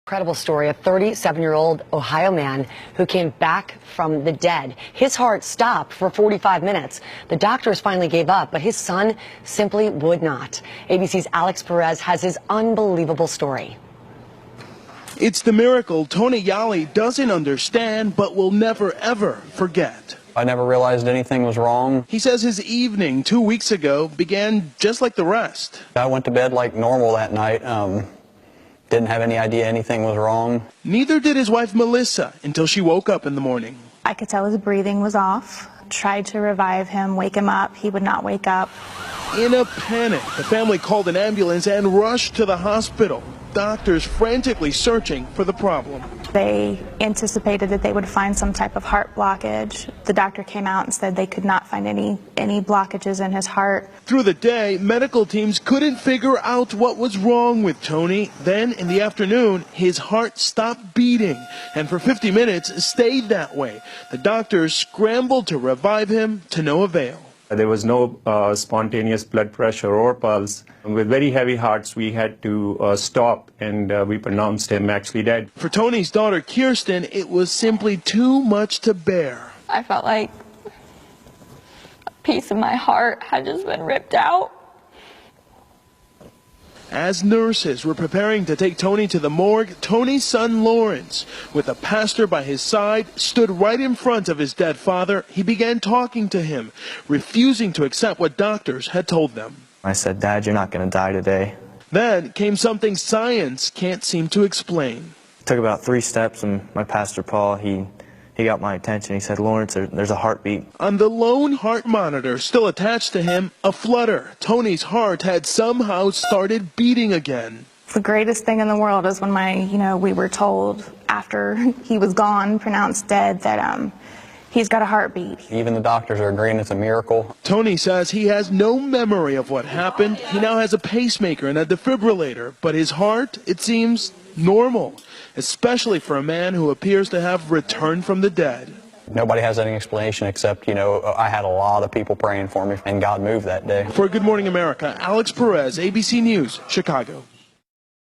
Incredible story, a 37-year-old Ohio man who came back from the dead. His heart stopped for 45 minutes. The doctors finally gave up, but his son simply would not. ABC's Alex Perez has his unbelievable story. It's the miracle Tony Yali doesn't understand, but will never, ever forget. I never realized anything was wrong. He says his evening 2 weeks ago began just like the rest. I went to bed like normal that night. Didn't have any idea anything was wrong. Neither did his wife Melissa until she woke up in the morning. I could tell his breathing was off. Tried to revive him, wake him up. He would not wake up. In a panic, the family called an ambulance and rushed to the hospital. Doctors frantically searching for the problem. They anticipated that they would find some type of heart blockage. The doctor came out and said they could not find any blockages in his heart. Through the day, medical teams couldn't figure out what was wrong with Tony. Then, in the afternoon, his heart stopped beating, and for 50 minutes stayed that way. The doctors scrambled to revive him, to no avail. There was no spontaneous blood pressure or pulse. With very heavy hearts, we had to stop, and we pronounced him actually dead. For Tony's daughter, Kirsten, it was simply too much to bear. I felt like a piece of my heart had just been ripped out. As nurses were preparing to take Tony to the morgue, Tony's son Lawrence, with a pastor by his side, stood right in front of his dead father. He began talking to him, refusing to accept what doctors had told them. I said, "Dad, you're not going to die today." Then came something science can't seem to explain. It took about 3 steps, and my pastor, Paul, he got my attention. He said, "Lawrence, there's a heartbeat." On the lone heart monitor still attached to him, a flutter. Tony's heart had somehow started beating again. The greatest thing in the world is when we were told after he was gone, pronounced dead, that he's got a heartbeat. Even the doctors are agreeing it's a miracle. Tony says he has no memory of what happened. He now has a pacemaker and a defibrillator, but his heart, it seems, normal, especially for a man who appears to have returned from the dead. Nobody has any explanation except, I had a lot of people praying for me, and God moved that day. For Good Morning America, Alex Perez, ABC News, Chicago.